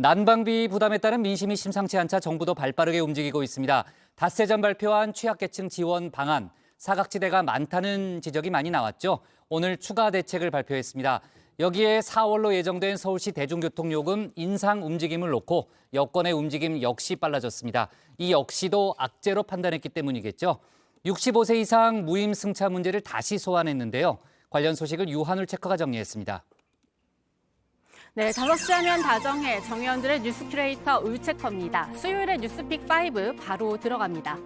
난방비 부담에 따른 민심이 심상치 않자 정부도 발빠르게 움직이고 있습니다. 닷새 전 발표한 취약계층 지원 방안, 사각지대가 많다는 지적이 많이 나왔죠. 오늘 추가 대책을 발표했습니다. 여기에 4월로 예정된 서울시 대중교통요금 인상 움직임을 놓고 여권의 움직임 역시 빨라졌습니다. 이 역시도 악재로 판단했기 때문이겠죠. 65세 이상 무임승차 문제를 다시 소환했는데요. 관련 소식을 유한울 체커가 정리했습니다. 네, 5시 하면 다정해 정의원들의 뉴스 큐레이터 울체커입니다. 수요일에 뉴스픽 5 바로 들어갑니다.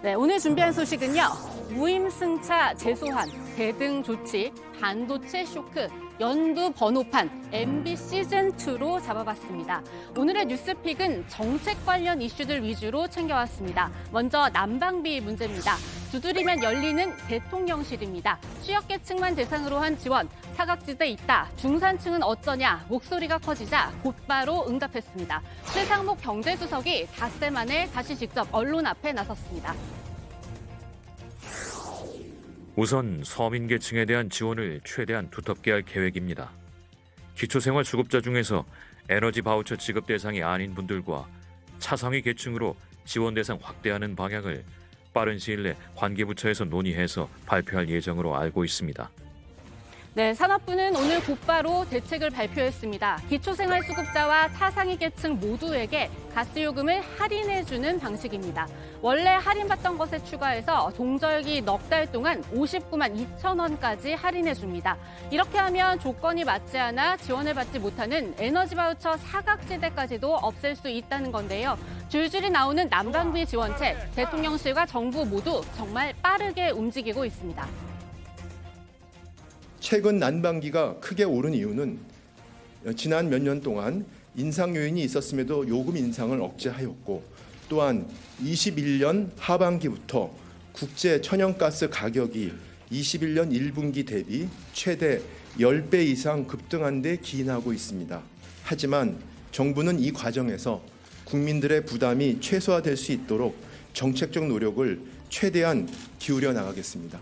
네, 오늘 준비한 소식은요. 무임승차 재소환, 대등 조치, 반도체 쇼크, 연두 번호판, MB 시즌2로 잡아봤습니다. 오늘의 뉴스픽은 정책 관련 이슈들 위주로 챙겨왔습니다. 먼저 난방비 문제입니다. 두드리면 열리는 대통령실입니다. 취약계층만 대상으로 한 지원, 사각지대 있다, 중산층은 어쩌냐 목소리가 커지자 곧바로 응답했습니다. 최상목 경제수석이 닷새 만에 다시 직접 언론 앞에 나섰습니다. 우선 서민계층에 대한 지원을 최대한 두텁게 할 계획입니다. 기초생활수급자 중에서 에너지 바우처 지급 대상이 아닌 분들과 차상위 계층으로 지원 대상 확대하는 방향을 빠른 시일 내 관계부처에서 논의해서 발표할 예정으로 알고 있습니다. 네, 산업부는 오늘 곧바로 대책을 발표했습니다. 기초생활수급자와 차상위 계층 모두에게 가스요금을 할인해주는 방식입니다. 원래 할인받던 것에 추가해서 동절기 넉 달 동안 59만 2천 원까지 할인해줍니다. 이렇게 하면 조건이 맞지 않아 지원을 받지 못하는 에너지 바우처 사각지대까지도 없앨 수 있다는 건데요. 줄줄이 나오는 난방비 지원책, 대통령실과 정부 모두 정말 빠르게 움직이고 있습니다. 최근 난방비가 크게 오른 이유는 지난 몇 년 동안 인상 요인이 있었음에도 요금 인상을 억제하였고, 또한 21년 하반기부터 국제 천연가스 가격이 21년 1분기 대비 최대 10배 이상 급등한 데 기인하고 있습니다. 하지만 정부는 이 과정에서 국민들의 부담이 최소화될 수 있도록 정책적 노력을 최대한 기울여 나가겠습니다.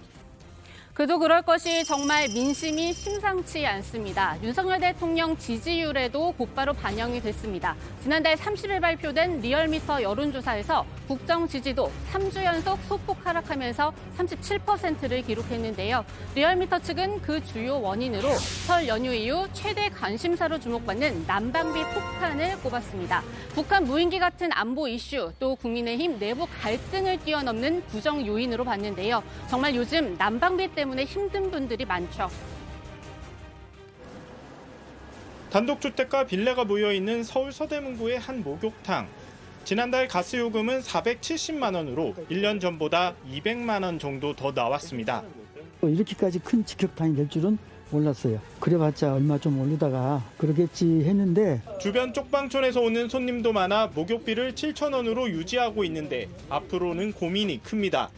그도 그럴 것이 정말 민심이 심상치 않습니다. 윤석열 대통령 지지율에도 곧바로 반영이 됐습니다. 지난달 30일 발표된 리얼미터 여론조사에서 국정 지지도 3주 연속 소폭 하락하면서 37%를 기록했는데요. 리얼미터 측은 그 주요 원인으로 설 연휴 이후 최대 관심사로 주목받는 난방비 폭탄을 꼽았습니다. 북한 무인기 같은 안보 이슈, 또 국민의힘 내부 갈등을 뛰어넘는 부정 요인으로 봤는데요. 정말 요즘 난방비 때문에 힘든 분들이 많죠. 단독주택과 빌라가 모여있는 서울 서대문구의 한 목욕탕. 지난달 가스요금은 470만 원으로 1년 전보다 200만 원 정도 더 나왔습니다. 이렇게까지 큰 직격탄이 될 줄은 몰랐어요. 그래봤자 얼마 좀 오르다가 그러겠지 했는데 주변 쪽방촌에서 오는 손님도 많아 목욕비를 7천 원으로 유지하고 있는데 앞으로는 고민이 큽니다.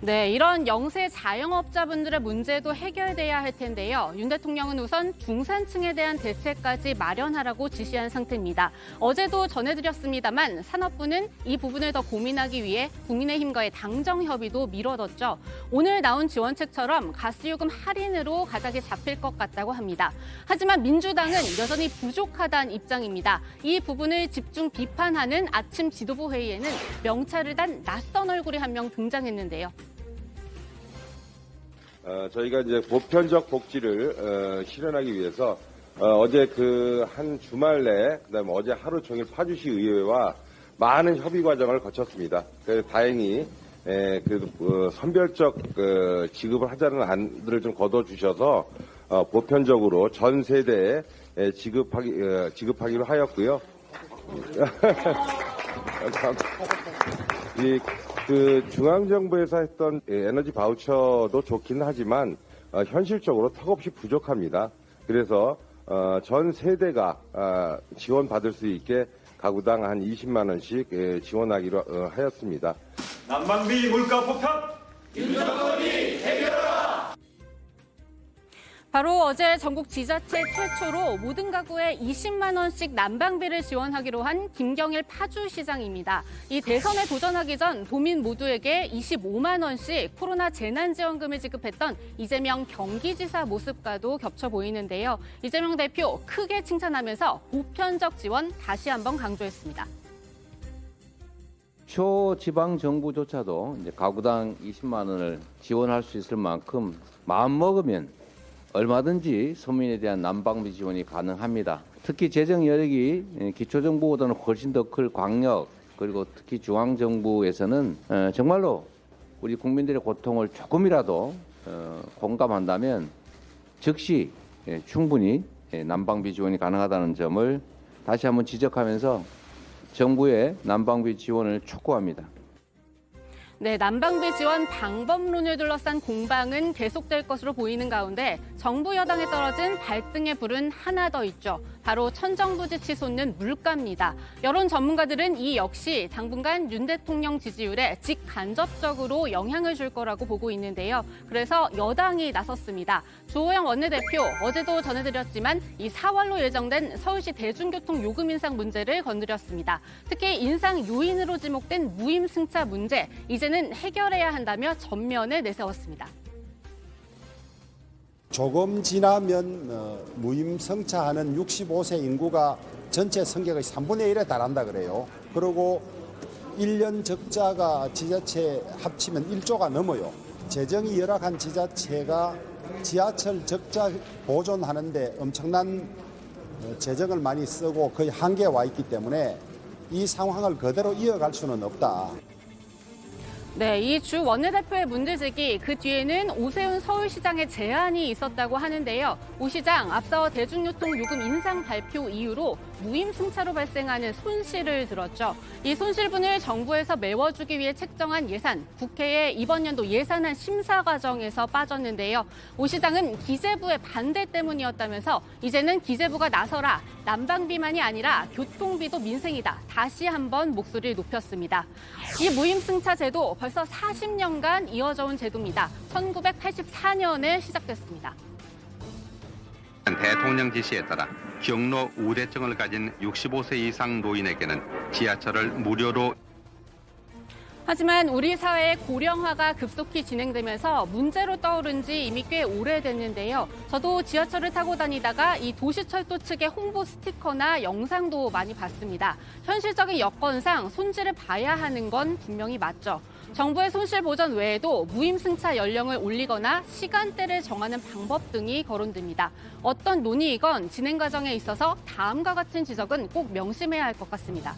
네, 이런 영세 자영업자분들의 문제도 해결돼야 할 텐데요. 윤 대통령은 우선 중산층에 대한 대책까지 마련하라고 지시한 상태입니다. 어제도 전해드렸습니다만 산업부는 이 부분을 더 고민하기 위해 국민의힘과의 당정 협의도 미뤄뒀죠. 오늘 나온 지원책처럼 가스요금 할인으로 가닥이 잡힐 것 같다고 합니다. 하지만 민주당은 여전히 부족하다는 입장입니다. 이 부분을 집중 비판하는 아침 지도부 회의에는 명찰을 단 낯선 얼굴이 한 명 등장했는데요. 저희가 이제 보편적 복지를 실현하기 위해서 어제 그 한 주말 내, 그다음에 어제 하루 종일 파주시 의회와 많은 협의 과정을 거쳤습니다. 그래서 다행히 그래도 선별적 지급을 하자는 안들을 좀 거둬주셔서 보편적으로 전 세대에 지급하기로 하였고요. 그 중앙정부에서 했던 에너지 바우처도 좋긴 하지만 현실적으로 턱없이 부족합니다. 그래서 전 세대가 지원받을 수 있게 가구당 한 20만 원씩 지원하기로 하였습니다. 난방비 물가 폭탄! 윤석열이 해결하라! 바로 어제 전국 지자체 최초로 모든 가구에 20만 원씩 난방비를 지원하기로 한 김경일 파주시장입니다. 이 대선에 도전하기 전 도민 모두에게 25만 원씩 코로나 재난지원금을 지급했던 이재명 경기지사 모습과도 겹쳐 보이는데요. 이재명 대표 크게 칭찬하면서 보편적 지원 다시 한번 강조했습니다. 초지방정부조차도 이제 가구당 20만 원을 지원할 수 있을 만큼 마음 먹으면 얼마든지 서민에 대한 난방비 지원이 가능합니다. 특히 재정 여력이 기초정부보다는 훨씬 더 클 광역 그리고 특히 중앙정부에서는 정말로 우리 국민들의 고통을 조금이라도 공감한다면 즉시 충분히 난방비 지원이 가능하다는 점을 다시 한번 지적하면서 정부의 난방비 지원을 촉구합니다. 네, 난방비 지원 방법론을 둘러싼 공방은 계속될 것으로 보이는 가운데 정부 여당에 떨어진 발등의 불은 하나 더 있죠. 바로 천정부지치 솟는 물가입니다. 여론 전문가들은 이 역시 당분간 윤 대통령 지지율에 직간접적으로 영향을 줄 거라고 보고 있는데요. 그래서 여당이 나섰습니다. 주호영 원내대표 어제도 전해드렸지만 이 4월로 예정된 서울시 대중교통 요금 인상 문제를 건드렸습니다. 특히 인상 요인으로 지목된 무임승차 문제 이제는 해결해야 한다며 전면에 내세웠습니다. 조금 지나면 무임승차하는 65세 인구가 전체 성격의 3분의 1에 달한다 그래요. 그리고 1년 적자가 지자체 합치면 1조가 넘어요. 재정이 열악한 지자체가 지하철 적자 보존하는데 엄청난 재정을 많이 쓰고 거의 한계에 와 있기 때문에 이 상황을 그대로 이어갈 수는 없다. 네, 이 주 원내대표의 문제제기 그 뒤에는 오세훈 서울시장의 제안이 있었다고 하는데요. 오 시장 앞서 대중교통 요금 인상 발표 이후로 무임승차로 발생하는 손실을 들었죠. 이 손실분을 정부에서 메워주기 위해 책정한 예산, 국회의 이번 연도 예산안 심사 과정에서 빠졌는데요. 오 시장은 기재부의 반대 때문이었다면서 이제는 기재부가 나서라, 난방비만이 아니라 교통비도 민생이다. 다시 한번 목소리를 높였습니다. 이 무임승차 제도 벌써 40년간 이어져 온 제도입니다. 1984년에 시작됐습니다. 대통령 지시에 따라 경로 우대증을 가진 65세 이상 노인에게는 지하철을 무료로. 하지만 우리 사회의 고령화가 급속히 진행되면서 문제로 떠오른 지 이미 꽤 오래됐는데요. 저도 지하철을 타고 다니다가 이 도시철도 측의 홍보 스티커나 영상도 많이 봤습니다. 현실적인 여건상 손질을 봐야 하는 건 분명히 맞죠. 정부의 손실 보전 외에도 무임승차 연령을 올리거나 시간대를 정하는 방법 등이 거론됩니다. 어떤 논의이건 진행 과정에 있어서 다음과 같은 지적은 꼭 명심해야 할 것 같습니다.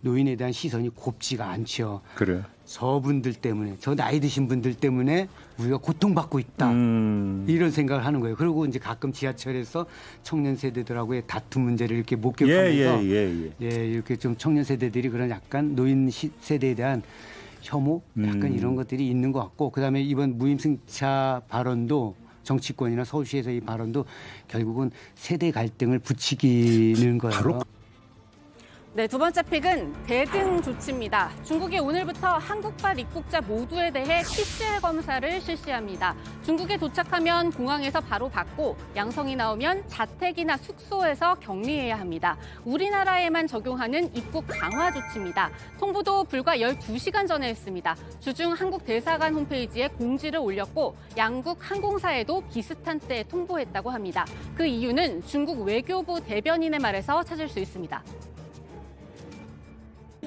노인에 대한 시선이 곱지가 않죠. 그래요. 저분들 때문에, 저 나이 드신 분들 때문에 우리가 고통받고 있다. 이런 생각을 하는 거예요. 그리고 이제 가끔 지하철에서 청년 세대들하고의 다툼 문제를 이렇게 목격하면서 이렇게 좀 청년 세대들이 그런 약간 노인 세대에 대한 혐오, 약간 이런 것들이 있는 것 같고, 그다음에 이번 무임승차 발언도 정치권이나 서울시에서 이 발언도 결국은 세대 갈등을 부추기는 거예요. 바로 네, 두 번째 픽은 대등 조치입니다. 중국이 오늘부터 한국발 입국자 모두에 대해 PCR 검사를 실시합니다. 중국에 도착하면 공항에서 바로 받고 양성이 나오면 자택이나 숙소에서 격리해야 합니다. 우리나라에만 적용하는 입국 강화 조치입니다. 통보도 불과 12시간 전에 했습니다. 주중 한국 대사관 홈페이지에 공지를 올렸고 양국 항공사에도 비슷한 때에 통보했다고 합니다. 그 이유는 중국 외교부 대변인의 말에서 찾을 수 있습니다.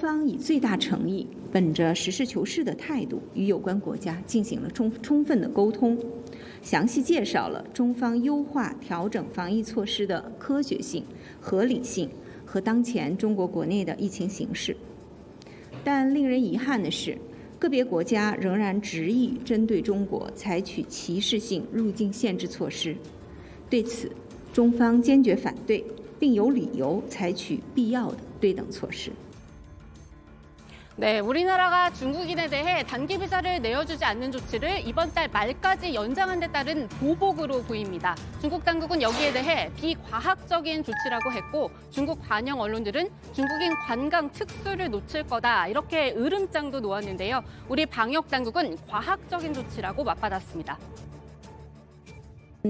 方以最大诚意，本着实事求是的态度，与有关国家进行了充分的沟通，详细介绍了中方优化调整防疫措施的科学性、合理性和当前中国国内的疫情形势。但令人遗憾的是，个别国家仍然执意针对中国采取歧视性入境限制措施。对此，中方坚决反对，并有理由采取必要的对等措施。 네, 우리나라가 중국인에 대해 단기 비자를 내어주지 않는 조치를 이번 달 말까지 연장한 데 따른 보복으로 보입니다. 중국 당국은 여기에 대해 비과학적인 조치라고 했고 중국 관영 언론들은 중국인 관광 특수를 놓칠 거다 이렇게 으름장도 놓았는데요. 우리 방역 당국은 과학적인 조치라고 맞받았습니다.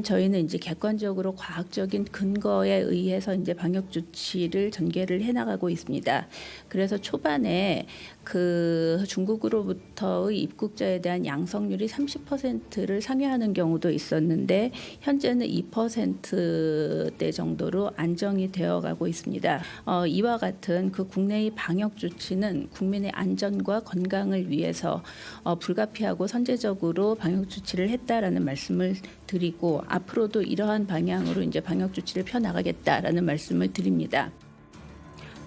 저희는 이제 객관적으로 과학적인 근거에 의해서 이제 방역 조치를 전개를 해나가고 있습니다. 그래서 초반에 그 중국으로부터의 입국자에 대한 양성률이 30%를 상회하는 경우도 있었는데 현재는 2%대 정도로 안정이 되어가고 있습니다. 이와 같은 그 국내의 방역 조치는 국민의 안전과 건강을 위해서 불가피하고 선제적으로 방역 조치를 했다라는 말씀을 드리고 앞으로도 이러한 방향으로 이제 방역 조치를 펴나가겠다라는 말씀을 드립니다.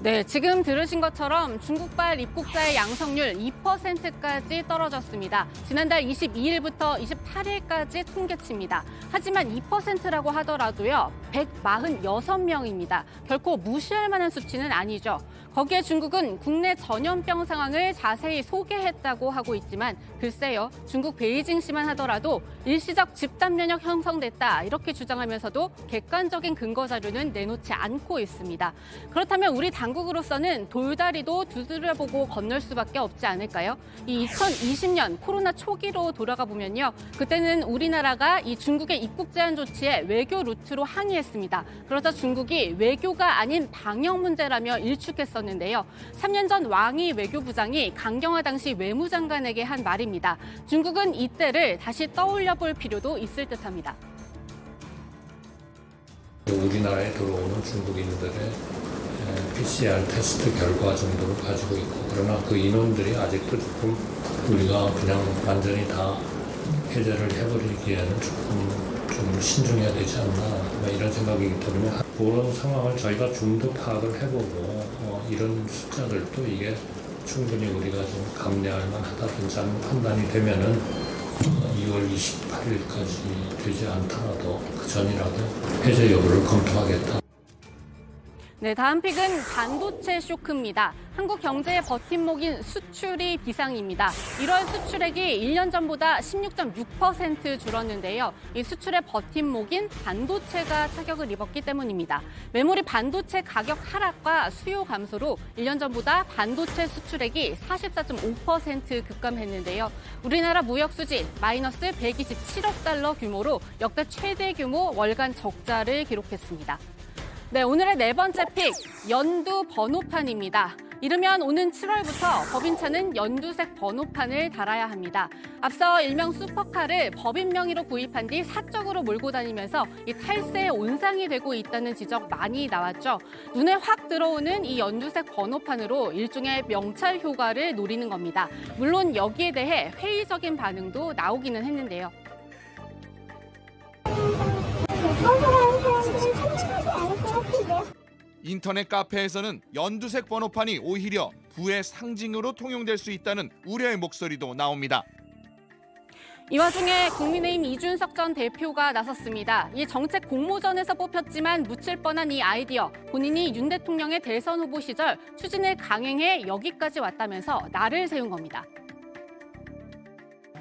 네, 지금 들으신 것처럼 중국발 입국자의 양성률 2%까지 떨어졌습니다. 지난달 22일부터 28일까지 통계치입니다. 하지만 2%라고 하더라도요, 146명입니다. 결코 무시할 만한 수치는 아니죠. 거기에 중국은 국내 전염병 상황을 자세히 소개했다고 하고 있지만 글쎄요, 중국 베이징시만 하더라도 일시적 집단 면역 형성됐다 이렇게 주장하면서도 객관적인 근거 자료는 내놓지 않고 있습니다. 그렇다면 우리 당국으로서는 돌다리도 두드려보고 건널 수밖에 없지 않을까요? 이 2020년 코로나 초기로 돌아가 보면요, 그때는 우리나라가 이 중국의 입국 제한 조치에 외교 루트로 항의했습니다. 그러자 중국이 외교가 아닌 방역 문제라며 일축했었는데요. 3년 전 왕이 외교부장이 강경화 당시 외무장관에게 한 말입니다. 중국은 이때를 다시 떠올려 볼 필요도 있을 듯합니다. 우리나라에 들어오는 중국인들의 PCR 테스트 결과 정도를 가지고 있고, 그러나 그 인원들이 아직도 조금 우리가 그냥 완전히 다 해제를 해버리기에는 조금 좀 신중해야 되지 않나 이런 생각이기 때문에 그런 상황을 저희가 좀 더 파악을 해보고 이런 숫자들도 이게 충분히 우리가 좀 감내할 만하다든지 하는 판단이 되면은 2월 28일까지 되지 않더라도 그 전이라도 해제 여부를 검토하겠다. 네, 다음 픽은 반도체 쇼크입니다. 한국 경제의 버팀목인 수출이 비상입니다. 1월 수출액이 1년 전보다 16.6% 줄었는데요. 이 수출의 버팀목인 반도체가 타격을 입었기 때문입니다. 메모리 반도체 가격 하락과 수요 감소로 1년 전보다 반도체 수출액이 44.5% 급감했는데요. 우리나라 무역 수지 마이너스 127억 달러 규모로 역대 최대 규모 월간 적자를 기록했습니다. 네, 오늘의 네 번째 픽, 연두 번호판입니다. 이르면 오는 7월부터 법인차는 연두색 번호판을 달아야 합니다. 앞서 일명 슈퍼카를 법인 명의로 구입한 뒤 사적으로 몰고 다니면서 이 탈세에 온상이 되고 있다는 지적 많이 나왔죠. 눈에 확 들어오는 이 연두색 번호판으로 일종의 명찰 효과를 노리는 겁니다. 물론 여기에 대해 회의적인 반응도 나오기는 했는데요. 인터넷 카페에서는 연두색 번호판이 오히려 부의 상징으로 통용될 수 있다는 우려의 목소리도 나옵니다. 이 와중에 국민의힘 이준석 전 대표가 나섰습니다. 이 정책 공모전에서 뽑혔지만 묻힐 뻔한 이 아이디어, 본인이 윤 대통령의 대선 후보 시절 추진을 강행해 여기까지 왔다면서 날을 세운 겁니다.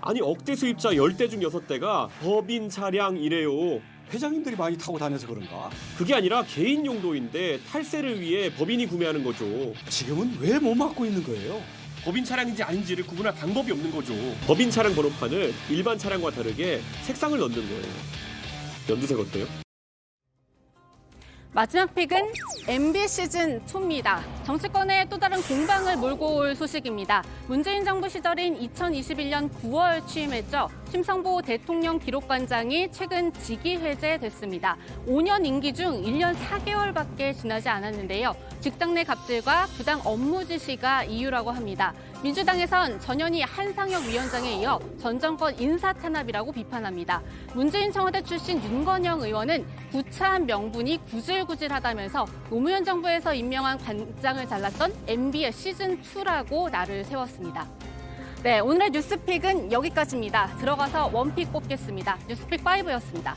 아니 억대 수입자 10대 중 6대가 법인 차량이래요. 회장님들이 많이 타고 다녀서 그런가? 그게 아니라 개인 용도인데 탈세를 위해 법인이 구매하는 거죠. 지금은 왜 못 막고 있는 거예요? 법인 차량인지 아닌지를 구분할 방법이 없는 거죠. 법인 차량 번호판을 일반 차량과 다르게 색상을 넣는 거예요. 연두색 어때요? 마지막 픽은 MB 시즌2입니다. 정치권에 또 다른 공방을 몰고 올 소식입니다. 문재인 정부 시절인 2021년 9월 취임했죠. 심성보 대통령 기록관장이 최근 직위 해제됐습니다. 5년 임기 중 1년 4개월밖에 지나지 않았는데요. 직장 내 갑질과 부당 업무 지시가 이유라고 합니다. 민주당에선 전현희 한상혁 위원장에 이어 전 정권 인사 탄압이라고 비판합니다. 문재인 청와대 출신 윤건영 의원은 구차한 명분이 구질구질하다면서 노무현 정부에서 임명한 관장을 잘랐던 MB의 시즌2라고 날을 세웠습니다. 네, 오늘의 뉴스픽은 여기까지입니다. 들어가서 원픽 뽑겠습니다. 뉴스픽 5였습니다.